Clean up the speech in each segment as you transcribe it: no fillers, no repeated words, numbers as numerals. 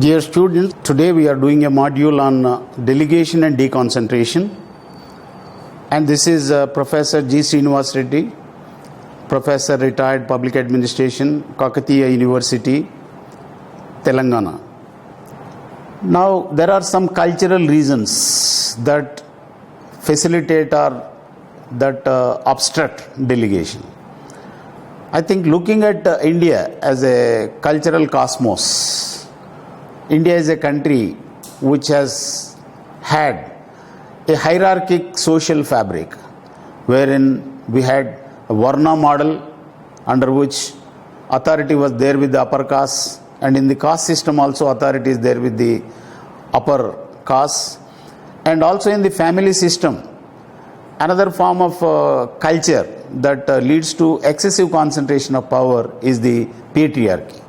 Dear students, today we are doing a module on delegation and deconcentration. And this is Professor G. Srinivas Reddy, Professor Retired Public Administration, Kakatiya University, Telangana. Now, there are some cultural reasons that facilitate or that obstruct delegation. I think looking at India as a cultural cosmos, India is a country which has had a hierarchic social fabric wherein we had a Varna model under which authority was there with the upper caste, and in the caste system also authority is there with the upper caste, and also in the family system another form of culture that leads to excessive concentration of power is the patriarchy.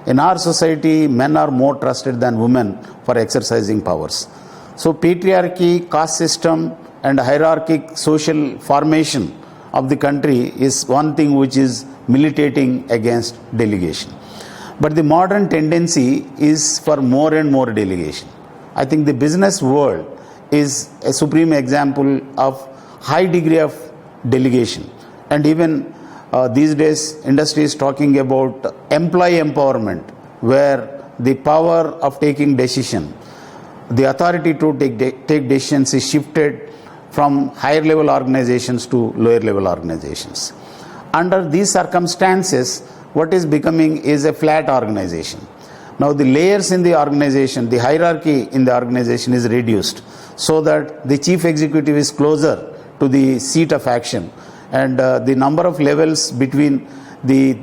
In our society, men are more trusted than women for exercising powers. So patriarchy, caste system and hierarchic social formation of the country is one thing which is militating against delegation. But the modern tendency is for more and more delegation. I think the business world is a supreme example of high degree of delegation. And even these days, industry is talking about employee empowerment, where the power of taking decision, the authority to take decisions is shifted from higher level organizations to lower level organizations. Under these circumstances, what is becoming is a flat organization. Now the layers in the organization, the hierarchy in the organization is reduced so that the chief executive is closer to the seat of action, and the number of levels between the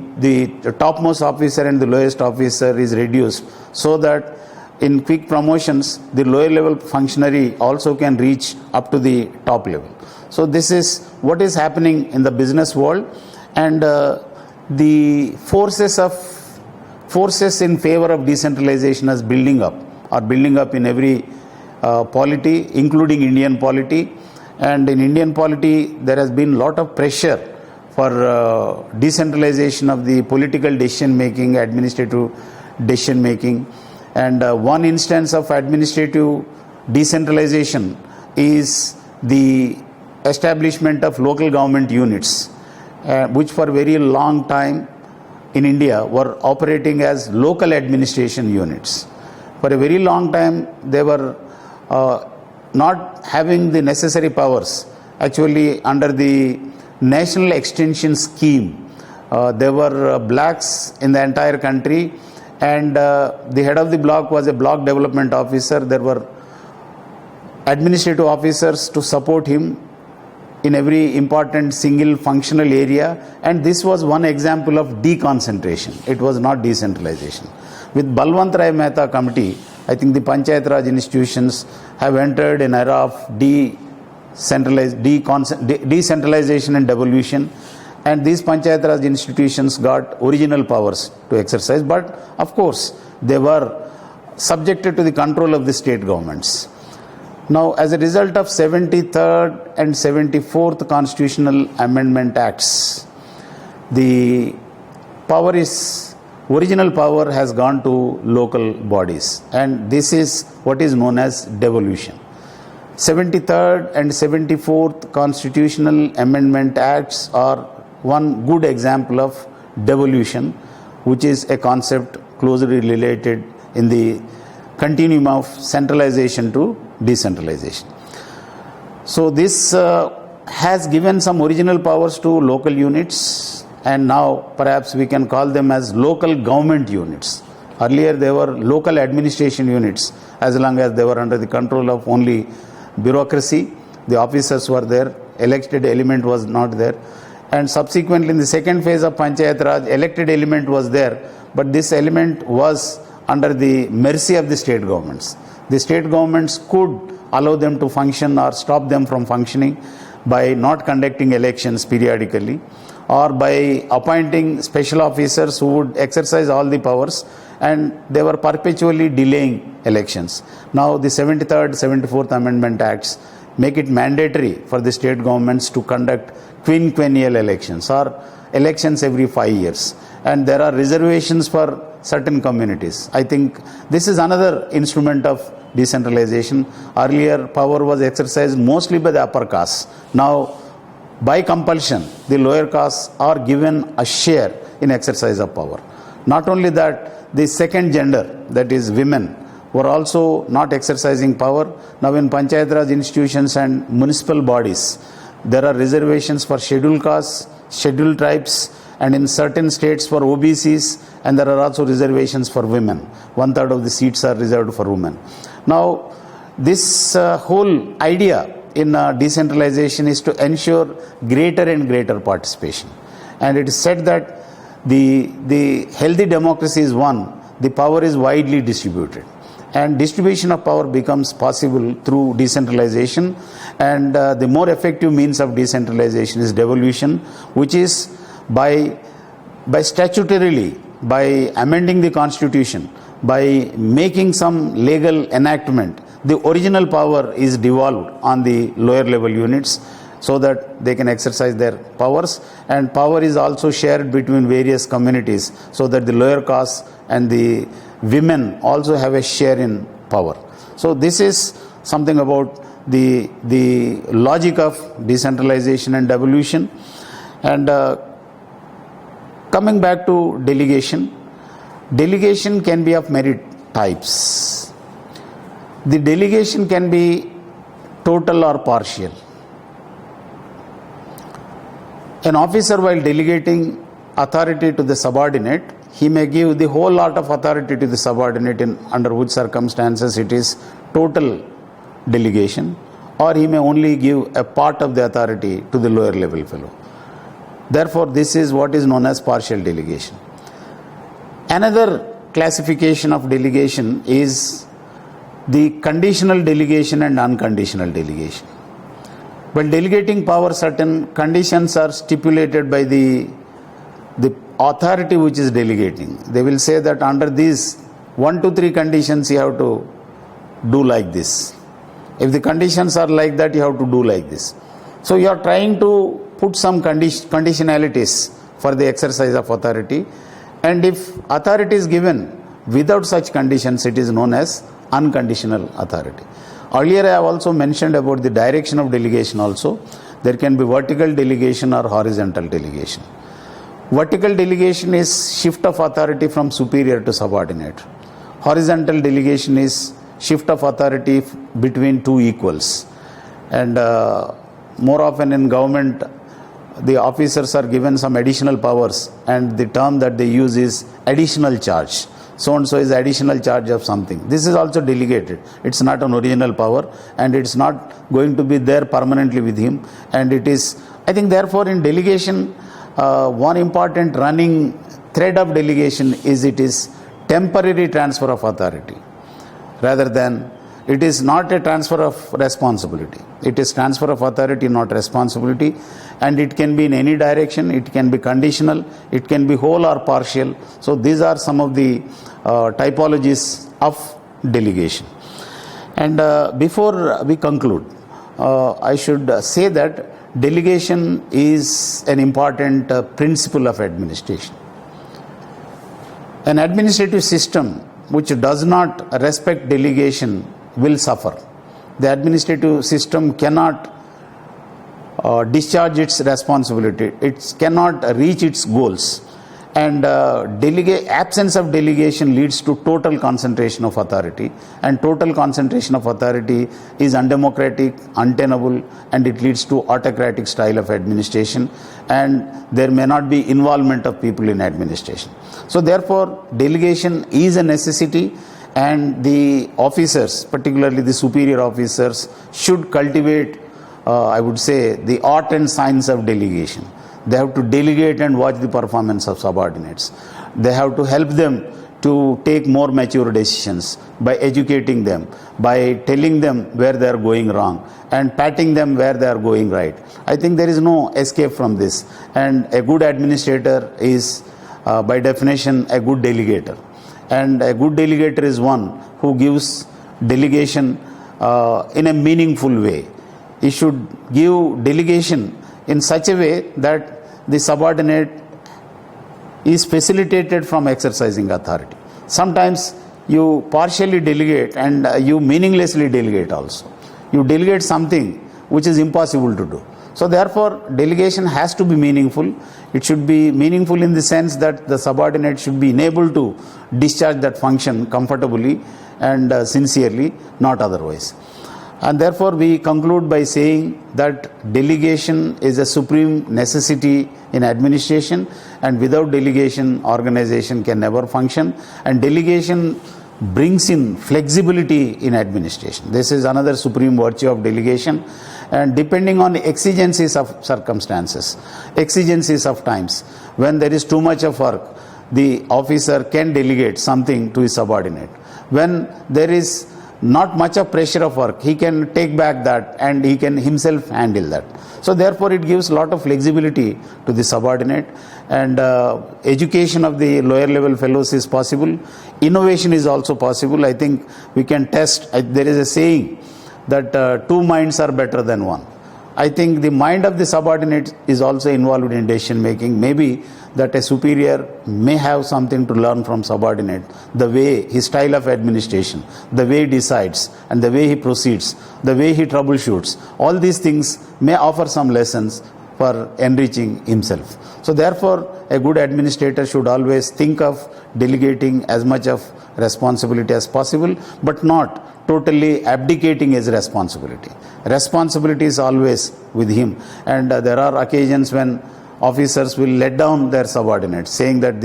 topmost officer and the lowest officer is reduced, so that in quick promotions the lower level functionary also can reach up to the top level. So this is what is happening in the business world, and the forces in favor of decentralization are building up in every polity, including Indian polity. And in Indian polity, there has been a lot of pressure for decentralization of the political decision making, administrative decision making. And one instance of administrative decentralization is the establishment of local government units, which for a very long time in India were operating as local administration units. For a very long time, they were not having the necessary powers. Actually, under the national extension scheme, there were blocks in the entire country, and the head of the block was a block development officer. There were administrative officers to support him in every important single functional area, and this was one example of deconcentration. It was not decentralization. With Balwant Rai Mehta committee, I think the Panchayat Raj institutions have entered an era of decentralization and devolution, and these Panchayat Raj institutions got original powers to exercise, but of course they were subjected to the control of the state governments. Now, as a result of 73rd and 74th Constitutional Amendment Acts, the original power has gone to local bodies, and this is what is known as devolution. 73rd and 74th Constitutional Amendment Acts are one good example of devolution, which is a concept closely related in the continuum of centralization to decentralization. So this has given some original powers to local units, and now perhaps we can call them as local government units. Earlier they were local administration units, as long as they were under the control of only bureaucracy. The officers were there, elected element was not there, and subsequently in the second phase of Panchayat Raj, elected element was there, but this element was under the mercy of the state governments. The state governments could allow them to function or stop them from functioning by not conducting elections periodically, or by appointing special officers who would exercise all the powers, and they were perpetually delaying elections. Now the 73rd, 74th Amendment Acts make it mandatory for the state governments to conduct quinquennial elections or elections every 5 years. And there are reservations for certain communities. I think this is another instrument of decentralization. Earlier, power was exercised mostly by the upper caste. Now, by compulsion, the lower castes are given a share in exercise of power. Not only that, the second gender, that is women, were also not exercising power. Now in Panchayat Raj institutions and municipal bodies, there are reservations for scheduled castes, scheduled tribes, and in certain states for OBCs, and there are also reservations for women. 1/3 of the seats are reserved for women. Now, this whole idea in decentralization is to ensure greater and greater participation. And it is said that the healthy democracy is one, the power is widely distributed. And distribution of power becomes possible through decentralization. And the more effective means of decentralization is devolution, which is by statutorily, by amending the constitution, by making some legal enactment, the original power is devolved on the lower level units so that they can exercise their powers, and power is also shared between various communities so that the lower caste and the women also have a share in power. So this is something about the logic of decentralization and devolution. And coming back to delegation can be of many types. The delegation can be total or partial. An officer, while delegating authority to the subordinate, he may give the whole lot of authority to the subordinate, under which circumstances it is total delegation, or he may only give a part of the authority to the lower level fellow. Therefore, this is what is known as partial delegation. Another classification of delegation is the conditional delegation and unconditional delegation. When delegating power, certain conditions are stipulated by the authority which is delegating. They will say that under these 1 to 3 conditions you have to do like this. If the conditions are like that, you have to do like this. So you are trying to put some conditionalities for the exercise of authority, and if authority is given without such conditions, it is known as unconditional authority. Earlier I have also mentioned about the direction of delegation also. There can be vertical delegation or horizontal delegation. Vertical delegation is shift of authority from superior to subordinate. Horizontal delegation is shift of authority between two equals. And more often in government, the officers are given some additional powers, and the term that they use is additional charge. So and so is additional charge of something. This is also delegated. It's not an original power, and it's not going to be there permanently with him. And it is, I think, therefore in delegation, one important running thread of delegation is it is temporary transfer of authority, rather than it is not a transfer of responsibility. It is transfer of authority, not responsibility, and it can be in any direction. It can be conditional, it can be whole or partial. So these are some of the typologies of delegation. And before we conclude, I should say that delegation is an important principle of administration. An administrative system which does not respect delegation will suffer. The administrative system cannot discharge its responsibility. It cannot reach its goals. And absence of delegation leads to total concentration of authority. And total concentration of authority is undemocratic, untenable, and it leads to autocratic style of administration. And there may not be involvement of people in administration. So therefore, delegation is a necessity, and the officers, particularly the superior officers, should cultivate, I would say, the art and science of delegation. They have to delegate and watch the performance of subordinates. They have to help them to take more mature decisions by educating them, by telling them where they are going wrong, and patting them where they are going right. I think there is no escape from this. And a good administrator is, by definition, a good delegator. And a good delegator is one who gives delegation in a meaningful way. He should give delegation in such a way that the subordinate is facilitated from exercising authority. Sometimes you partially delegate and you meaninglessly delegate also. You delegate something which is impossible to do. So therefore, delegation has to be meaningful. It should be meaningful in the sense that the subordinate should be enabled to discharge that function comfortably and sincerely, not otherwise. And therefore, we conclude by saying that delegation is a supreme necessity in administration, and without delegation, organization can never function. And delegation brings in flexibility in administration. This is another supreme virtue of delegation. And depending on the exigencies of circumstances, exigencies of times, when there is too much of work, the officer can delegate something to his subordinate. When there is not much of pressure of work, he can take back that and he can himself handle that. So therefore, it gives a lot of flexibility to the subordinate, and education of the lower level fellows is possible. Innovation is also possible. I think we can test. There is a saying that two minds are better than one. I think the mind of the subordinate is also involved in decision making. Maybe that a superior may have something to learn from subordinate, the way his style of administration, the way he decides, and the way he proceeds, the way he troubleshoots. All these things may offer some lessons for enriching himself. So therefore, a good administrator should always think of delegating as much of responsibility as possible, but not totally abdicating his responsibility. Responsibility is always with him, and there are occasions when officers will let down their subordinates, saying that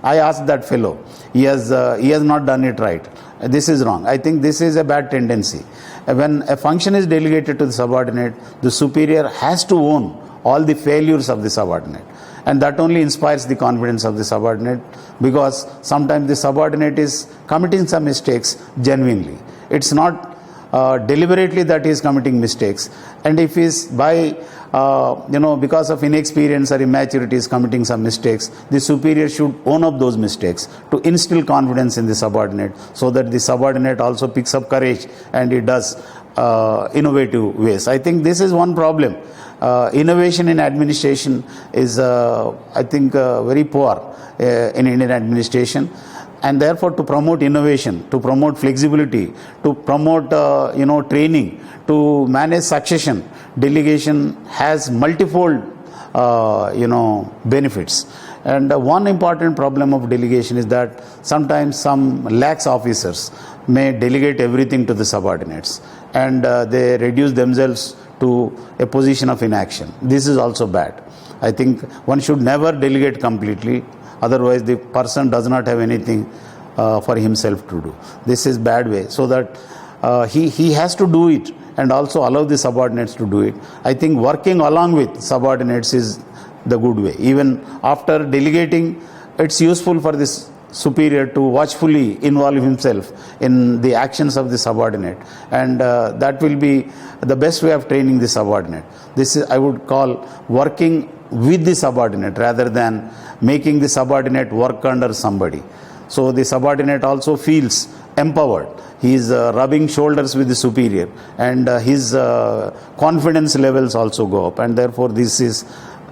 I asked that fellow, he has not done it right, this is wrong. I think this is a bad tendency. When a function is delegated to the subordinate, the superior has to own all the failures of the subordinate, and that only inspires the confidence of the subordinate, because sometimes the subordinate is committing some mistakes genuinely. It's not deliberately that he is committing mistakes, and if he is by because of inexperience or immaturity is committing some mistakes, the superior should own up those mistakes to instill confidence in the subordinate, so that the subordinate also picks up courage and he does innovative ways. I think this is one problem. Innovation in administration is very poor in Indian administration. And therefore, to promote innovation, to promote flexibility, to promote training, to manage succession, delegation has multifold benefits. And one important problem of delegation is that sometimes some lax officers may delegate everything to the subordinates, and they reduce themselves to a position of inaction. This is also bad. I think one should never delegate completely. Otherwise, the person does not have anything for himself to do. This is bad way, so that he has to do it and also allow the subordinates to do it. I think working along with subordinates is the good way. Even after delegating, it's useful for this superior to watchfully involve himself in the actions of the subordinate, and that will be the best way of training the subordinate. This is, I would call, working with the subordinate rather than making the subordinate work under somebody. So the subordinate also feels empowered. He is rubbing shoulders with the superior, and his confidence levels also go up, and therefore this is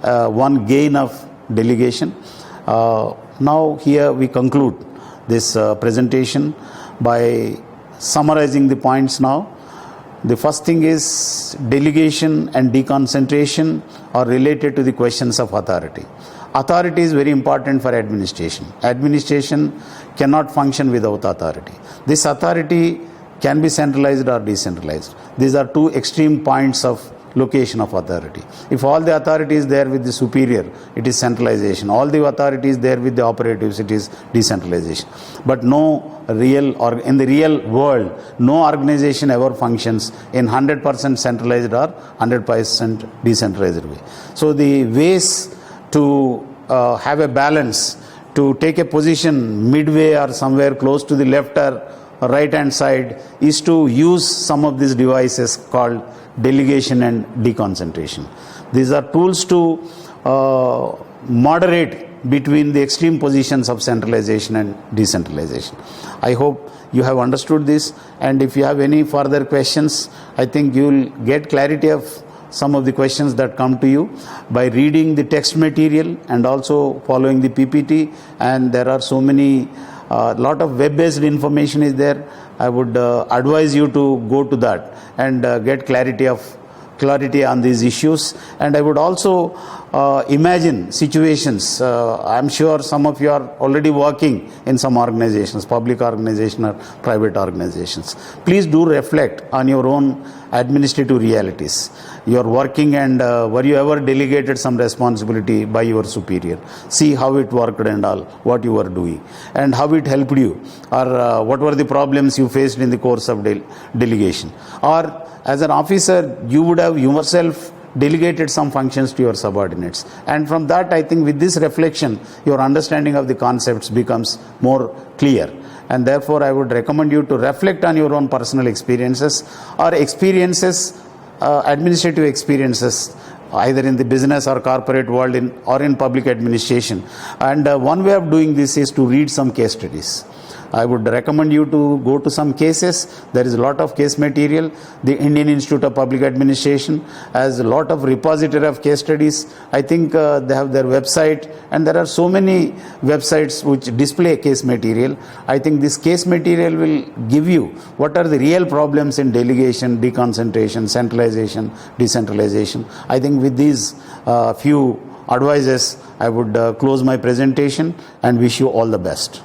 one gain of delegation. Now here we conclude this presentation by summarizing the points now. The first thing is delegation and deconcentration are related to the questions of authority. Authority is very important for administration. Administration cannot function without authority. This authority can be centralized or decentralized. These are two extreme points of location of authority. If all the authority is there with the superior, it is centralization. All the authority is there with the operatives, it is decentralization. But in the real world, no organization ever functions in 100% centralized or 100% decentralized way. So the ways to have a balance, to take a position midway or somewhere close to the left or right hand side, is to use some of these devices called delegation and deconcentration. These are tools to moderate between the extreme positions of centralization and decentralization. I hope you have understood this, and if you have any further questions, I think you will get clarity of some of the questions that come to you by reading the text material and also following the PPT. And there are so many A lot of web-based information is there. I would advise you to go to that and get clarity on these issues. And I would also imagine situations. I'm sure some of you are already working in some organizations, public organizations or private organizations. Please do reflect on your own administrative realities. You're working, and were you ever delegated some responsibility by your superior? See how it worked and all, what you were doing, and how it helped you, or what were the problems you faced in the course of delegation. Or as an officer, you would have yourself delegated some functions to your subordinates. And from that, I think with this reflection, your understanding of the concepts becomes more clear. And therefore, I would recommend you to reflect on your own personal experiences or administrative experiences, either in the business or corporate world or in public administration. And one way of doing this is to read some case studies. I would recommend you to go to some cases. There is a lot of case material. The Indian Institute of Public Administration has a lot of repository of case studies. I think they have their website, and there are so many websites which display case material. I think this case material will give you what are the real problems in delegation, deconcentration, centralization, decentralization. I think with these few advices, I would close my presentation and wish you all the best.